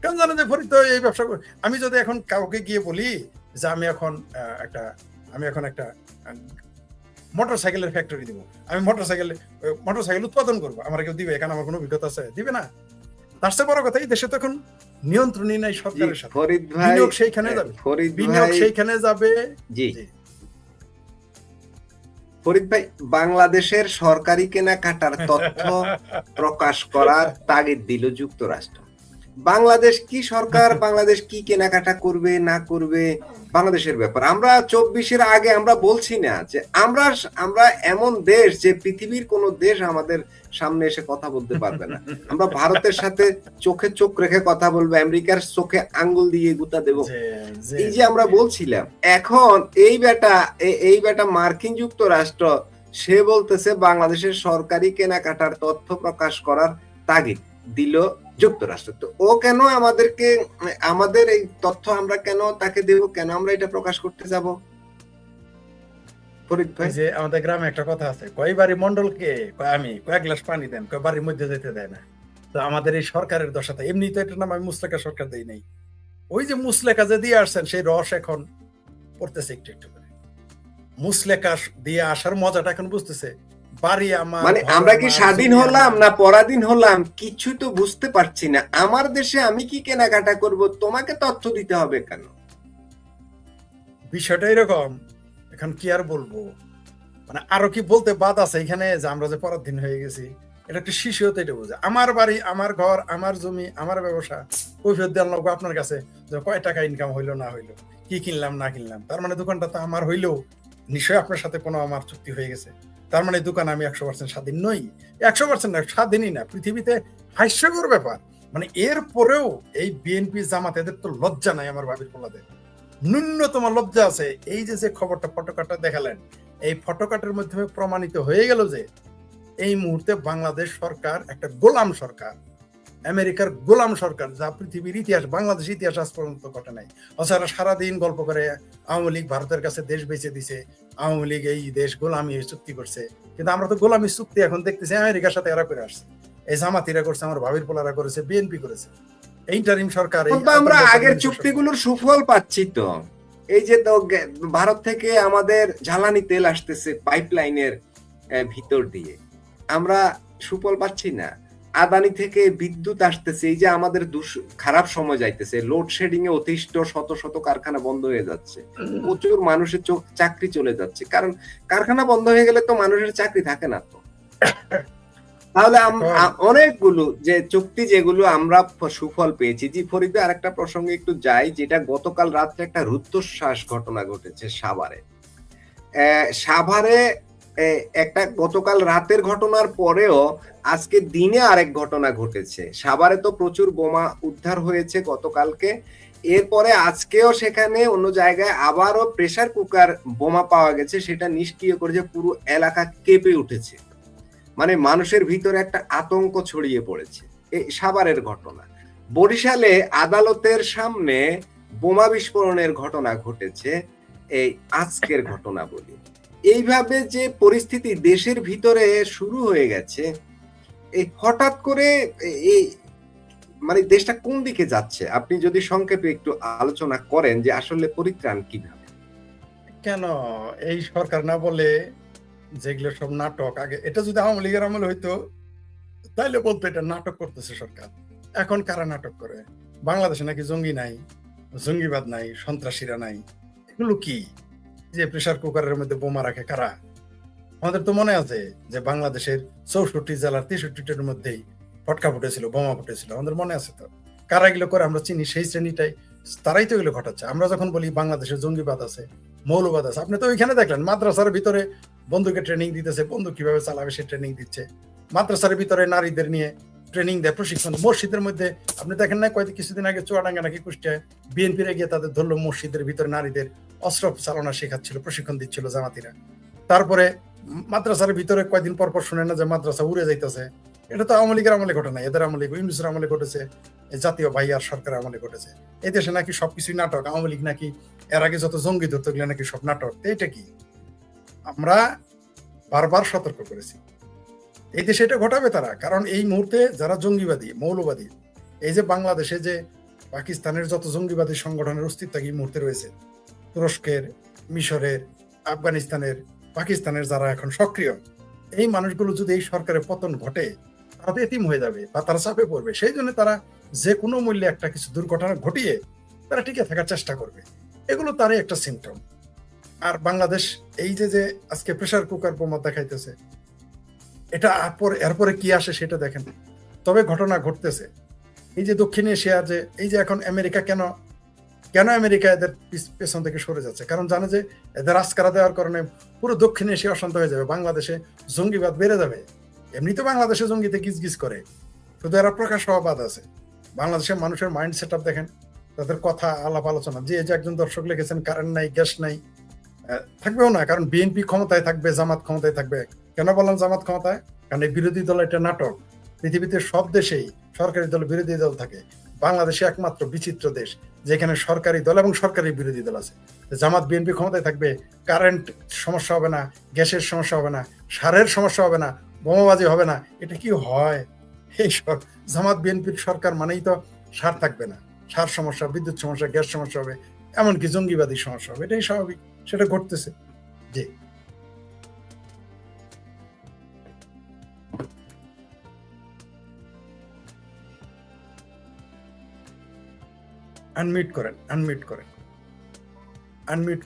কারণ জানো যে ফরিদ তো এই ব্যবসা আমি যদি এখন কাউকে গিয়ে বলি যে আমি এখন একটা মোটর সাইকেলের ফ্যাক্টরি দিব, আমি মোটর সাইকেল উৎপাদন করবো, আমার কেউ দিবে? এখানে আমার কোনো অভিজ্ঞতা আছে? দিবে না। তার চেয়ে বড় কথা, এই দেশে তো এখন নিয়ন্ত্রণই নাই সরকারের সাথে, ফরিদ ভাই, বিনিয়োগ সেইখানে যাবে, বিনিয়োগ সেইখানে যাবে। জি ফরিদ ভাই, বাংলাদেশের সরকারি কেনাকাটার তথ্য প্রকাশ করার তাগিদ দিল যুক্তরাষ্ট্র। বাংলাদেশ কি সরকার, বাংলাদেশ কি কেনাকাটা করবে না করবে বাংলাদেশের ব্যাপার। আমরা 24-এর আগে আমরা বলছি না যে আমরা এমন দেশ যে পৃথিবীর কোন দেশ আমাদের সামনে এসে কথা বলতে পারবে না। আমরা ভারতের সাথে চোখে চোখ রেখে কথা বলবো, আমেরিকার চোখে আঙ্গুল দিয়ে গুতা দেব, এই যে আমরা বলছিলাম। এখন এই বেটা মার্কিন যুক্তরাষ্ট্র, সে বলতেছে বাংলাদেশের সরকারি কেনাকাটার তথ্য প্রকাশ করার তাগিদ দিল যুক্তরাষ্ট্র। তো ও কেন আমাদের এই তথ্য আমরা কেন তাকে দেব, কেন আমরা এটা প্রকাশ করতে যাব? ফরিদ ভাই, যে আমাদের গ্রামে একটা কথা আছে, কয় বাড়ি মন্ডলকে আমি কয়েক গ্লাস পানি দেন, কয় বাড়ির মধ্যে যেতে দেয় না। তো আমাদের এই সরকারের দশাতে, এমনি তো এটার নাম আমি মুসলেকা সরকার দেই নাই, ওই যে মুসলেকা যে দিয়ে আসছেন সেই রস এখন পড়তেছে একটু একটু করে, মুসলেকা দিয়ে আসার মজাটা এখন বুঝতেছে। বাড়ি আমার, মানে আমরা কি স্বাধীন হলাম না পরাধীন হলাম কিছু তো বুঝতে পারছি না। আমার দেশে আমি কি কেনাকাটা করব, তোমাকে তথ্য দিতে হবে কেন? বিষয়টা এরকম। এখন কি আর বলবো, মানে আরো কি বলতে বাদ আছে এখানে, যে আমরা যে পরাধীন হয়ে গেছি, এটা একটা শিশুও তো এটা বোঝে। আমার বাড়ি, আমার ঘর, আমার জমি, আমার ব্যবসা, কৈফিয়ত দেওয়ার লোক আপনার কাছে যে কয় টাকা ইনকাম হইলো না হইলো, কি কিনলাম না কিনলাম, তার মানে দোকানটা তো আমার হইলেও নিশ্চয়ই আপনার সাথে কোনো আমার চুক্তি হয়ে গেছে, তার মানে দোকান আমি 100% স্বাধীন নই। 100% না, স্বাধীনই না, পৃথিবীতে হাস্যকর ব্যাপার। মানে এর পরেও এই বিএনপি জামাত, এদের তো লজ্জা নাই আমার ভাবির পোলাদের, ন্যূনতম লজ্জা আছে। এই যে খবরটা ফটোকাটা দেখালেন, এই ফটোকাটের মাধ্যমে প্রমাণিত হয়ে গেল যে এই মুহূর্তে বাংলাদেশ সরকার একটা গোলাম সরকার, আমেরিকার গোলাম সরকার, যা পৃথিবীর ইতিহাস, বাংলাদেশ ইতিহাস আজ পর্যন্ত ঘটে নাই। অথচ সারাদিন গল্প করে আওয়ামী লীগ ভারতের কাছে দেশ বেঁচে দিছে, আওয়ামী লীগ এই দেশ গোলামি চুক্তি করছে, কিন্তু আমরা তো গোলামি চুক্তি এখন দেখতেছি আমেরিকার সাথে এরা করে আসছে, এই জামাতিরা করছে, আমার ভাবির পোলারা করেছে, বিএনপি করেছে, ইন্টারিম সরকার। আমরা আগের চুক্তিগুলোর সুফল পাচ্ছি তো, এই যে তো ভারত থেকে আমাদের জ্বালানি তেল আসতেছে পাইপলাইনের ভিতর দিয়ে, আমরা সুফল পাচ্ছি না। আদানি থেকে বিদ্যুৎ আসতেছে, এই যে আমাদের খারাপ সময় যাইতেছে, লোডশেডিং এ অতিষ্ঠ শত শত কারখানা বন্ধ হয়ে যাচ্ছে, প্রচুর মানুষের চাকরি চলে যাচ্ছে, কারণ কারখানা বন্ধ হয়ে গেলে তো মানুষের চাকরি থাকে না। তো তাহলে অনেকগুলো যে চুক্তি যেগুলো আমরা সুফল পেয়েছি। জি ফরিদ, আরেকটা প্রসঙ্গে একটু যাই, যেটা গতকাল রাত্রে একটা রুদ্ধশ্বাস ঘটনা ঘটেছে সাভারে। একটা গতকাল রাতের ঘটনার পরেও আজকে দিনে আরেক ঘটনা ঘটেছে সাভারে। তো প্রচুর বোমা উদ্ধার হয়েছে গতকালকে, এরপরে আজকেও সেখানে অন্য জায়গায় আবারও প্রেসার কুকার বোমা পাওয়া গেছে, সেটা নিষ্ক্রিয় করেছে, পুরো এলাকা কেঁপে উঠেছে, মানে মানুষের ভিতরে একটা আতঙ্ক ছড়িয়ে পড়েছে। এই সাভারের ঘটনা। বরিশালে আদালতের সামনে বোমা বিস্ফোরণের ঘটনা ঘটেছে, এই আজকের ঘটনা বলি। এইভাবে যে পরিস্থিতি দেশের ভিতরে শুরু হয়ে গেছে, এই হঠাৎ করে এই মানে দেশটা কোন দিকে যাচ্ছে, আপনি যদি সংক্ষেপে একটু আলোচনা করেন যে আসলে পরিত্রাণ কিভাবে? কেন এই সরকার না বলে যেগুলো সব নাটক, আগে এটা যদি আওয়ামী লীগের আমল হইতো তাইলে বলতো এটা নাটক করতেছে সরকার। এখন কারা নাটক করে? বাংলাদেশে নাকি জঙ্গি নাই, জঙ্গিবাদ নাই, সন্ত্রাসীরা নাই, এগুলো কি যে প্রেসার কুকারের মধ্যে বোমা রাখে কারা? আমাদের তো মনে আছে যে বাংলাদেশের 64 জেলার 63টার মধ্যেই ফটকা ফুটেছিল, বোমা ফুটেছিল, আমাদের মনে আছে। তো কারা এগুলো করে আমরা চিনি, সেই শ্রেণীটাই, তারাই তো এগুলো ঘটাচ্ছে। আমরা যখন বলি বাংলাদেশের জঙ্গিবাদ আছে, মৌলবাদ আছে, আপনি তো ওইখানে দেখলেন মাদ্রাসার ভিতরে বন্দুকের ট্রেনিং দিতেছে, বন্দুক কিভাবে চালাবে সে ট্রেনিং দিচ্ছে, মাদ্রাসার ভিতরে নারীদের নিয়ে ট্রেনিং দেয়, প্রশিক্ষণ দেয়। মসজিদের মধ্যে আপনি দেখেন না কিছুদিন আগে চুয়াডাঙ্গা নাকি কুষ্টিয়ায় বিএনপিরা গিয়ে তাদের ধরলো মসজিদের ভিতরে নারীদের অস্ত্র চালনা শেখাচ্ছিল, প্রশিক্ষণ দিচ্ছিল জামাতিরা। তারপরে মাদ্রাসার ভিতরে কয়েকদিন পর পর শুনে না যে মাদ্রাসা উড়ে যাইতেছে। এটা তো আওয়ামী লীগের আমলে ঘটে না, এদের আমলে, ইউনূসের আমলে ঘটেছে, জাতীয় ভাইয়ার সরকারের আমলে ঘটেছে। এই দেশে নাকি সবকিছুই নাটক, আওয়ামী লীগ নাকি এর আগে যত জঙ্গি ধরতে গেলে নাকি সব নাটক। এইটা কি? আমরা বারবার সতর্ক করেছি এই দেশে এটা ঘটাবে তারা, কারণ এই মুহূর্তে যারা জঙ্গিবাদী, মৌলবাদী, এই যে বাংলাদেশে যে পাকিস্তানের যত জঙ্গিবাদী সংগঠনের অস্তিত্ব এই মুহূর্তে রয়েছে, তুরস্কের, মিশরের, আফগানিস্তানের, পাকিস্তানের যারা এখন সক্রিয়, এই মানুষগুলো যদি এই সরকারের পতন ঘটে তারা তো এতিম হয়ে যাবে বা তারা চাপে পড়বে। সেই জন্য তারা যে কোনো মূল্যে একটা কিছু দুর্ঘটনা ঘটিয়ে তারা টিকে থাকার চেষ্টা করবে। এগুলো তারই একটা সিমটম। আর বাংলাদেশ এই যে আজকে প্রেসার কুকার বোমা দেখাইতেছে, এটা এরপরে কি আসে সেটা দেখেন। তবে ঘটনা ঘটতেছে এই যে দক্ষিণ এশিয়া, যে এই যে এখন আমেরিকা কেন আমেরিকা এদের পেছন থেকে সরে যাচ্ছে, কারণ জানে যে এদের আস্কারা দেওয়ার কারণে পুরো দক্ষিণ এশিয়া অশান্ত হয়ে যাবে, বাংলাদেশে জঙ্গিবাদ বেড়ে যাবে। এমনি তো বাংলাদেশে জঙ্গিতে গিজ করে, শুধু এরা প্রকাশ হওয়াবাদ আছে। বাংলাদেশের মানুষের মাইন্ড সেট আপ দেখেন, তাদের কথা আলাপ আলোচনা, যে একজন দর্শক লিখেছেন কারেন্ট নাই, গ্যাস নাই, থাকবেও না, কারণ বিএনপি ক্ষমতায় থাকবে, জামাত ক্ষমতায় থাকবে। কেন বললাম জামাত ক্ষমতায়? কারণ এই বিরোধী দল একটা নাটক। পৃথিবীতে সব দেশেই সরকারি দল, বিরোধী দল থাকে, বাংলাদেশে একমাত্র বিচিত্র দেশ যেখানে সরকারি দল এবং সরকারি বিরোধী দল আছে। জামাত বিএনপি ক্ষমতায় থাকবে, কারেন্ট সমস্যা হবে না, গ্যাসের সমস্যা হবে না, সারের সমস্যা হবে না, বোমাবাজি হবে না। এটা কি হয়? এই জামাত বিএনপির সরকার মানেই তো সার থাকবে না, সার সমস্যা, বিদ্যুৎ সমস্যা, গ্যাস সমস্যা হবে, এমনকি জঙ্গিবাদী সমস্যা হবে। এটাই স্বাভাবিক, সেটা ঘটতেছে। জি, আনমিউট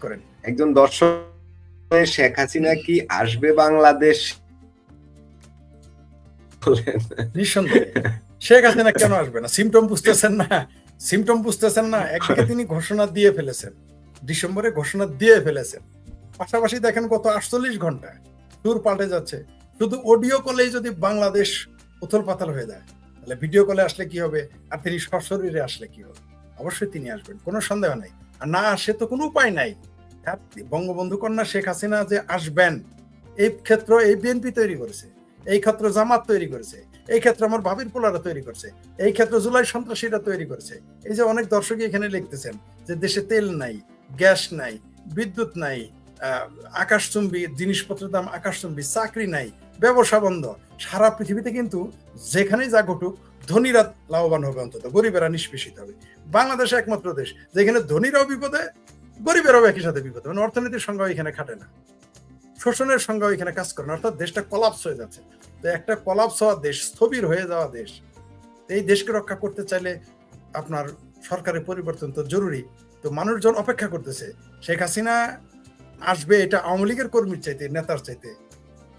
করেন। একজন দর্শক, শেখ হাসিনা কি আসবে বাংলাদেশ? নিঃসন্দেহে শেখ হাসিনা কেন আসবে না? সিমটম বুঝতেছেন না? একদিকে তিনি ঘোষণা দিয়ে ফেলেছেন, ডিসেম্বরে ঘোষণা দিয়ে ফেলেছেন, পাশাপাশি দেখেন গত 48 ঘন্টায় সুর পাল্টে যাচ্ছে। শুধু অডিও কলেই যদি বাংলাদেশ উথল পাতাল হয়ে যায়, তাহলে ভিডিও কলে আসলে কি হবে? আর তিনি সশরীরে আসলে কি হবে? অবশ্যই তিনি আসবেন, কোনো সন্দেহ নাই। আর না আসে তো কোনো উপায় নাই। বঙ্গবন্ধু কন্যা শেখ হাসিনা যে আসবেন, এই ক্ষেত্র এই বিএনপি তৈরি করেছে, এই ক্ষেত্র জামাত তৈরি করেছে, এই ক্ষেত্রে আমার ভাবির পোলারা তৈরি করছে, এই ক্ষেত্রে জুলাই সন্ত্রাসীরা তৈরি করেছে। এই যে অনেক দর্শকই এখানে লিখতেছেন যে দেশে তেল নাই, গ্যাস নাই, বিদ্যুৎ নাই, আকাশচুম্বী জিনিসপত্রের দাম আকাশচুম্বী, চাকরি নাই, ব্যবসা বন্ধ। সারা পৃথিবীতে কিন্তু যেখানেই যা ঘটুক ধনীরা লাভবান হবে, অন্তত গরিবেরা নিষ্পেষিত হবে। বাংলাদেশ একমাত্র দেশ যেখানে ধনীরাও বিপদে, গরিবেরাও একই সাথে বিপদে। মানে অর্থনীতির সংজ্ঞা এখানে খাটে না, শোষণের সংজ্ঞা এখানে কাজ করে না। অর্থাৎ দেশটা কলাপস হয়ে যাচ্ছে। তো একটা কলাপস হওয়া দেশ, স্থবির হয়ে যাওয়া দেশ, এই দেশকে রক্ষা করতে চাইলে আপনার সরকারের পরিবর্তন তো জরুরি। তো মানুষজন অপেক্ষা করতেছে শেখ হাসিনা আসবে, এটা আওয়ামী লীগের কর্মীর চাইতে, নেতার চাইতে,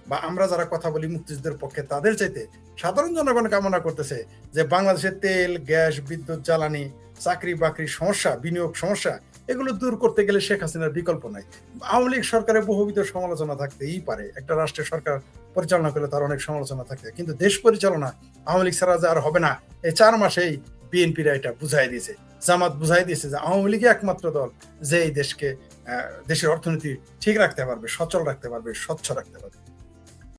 বা আমরা যারা কথা বলি মুক্তিযুদ্ধের পক্ষে তাদের চাইতে সাধারণ জনগণ কামনা করতেছে যে বাংলাদেশের তেল, গ্যাস, বিদ্যুৎ, জ্বালানি, চাকরি বাকরি সমস্যা, বিনিয়োগ সমস্যা, এগুলো দূর করতে গেলে শেখ হাসিনার বিকল্প নাই। আওয়ামী লীগ সরকারের বহুবিধ সমালোচনা থাকতেই পারে, একটা রাষ্ট্রের সরকার পরিচালনা করলে তার অনেক সমালোচনা থাকে, কিন্তু দেশ পরিচালনা আওয়ামী লীগ ছাড়া যে আর হবে না। এই 4 মাসেই বিএনপিরা এটা বুঝাই দিয়েছে, জামাত বুঝাই দিয়েছে যে আওয়ামী লীগই একমাত্র দল যে এই দেশকে, দেশের অর্থনীতি ঠিক রাখতে পারবে, সচল রাখতে পারবে, স্বচ্ছ রাখতে পারবে।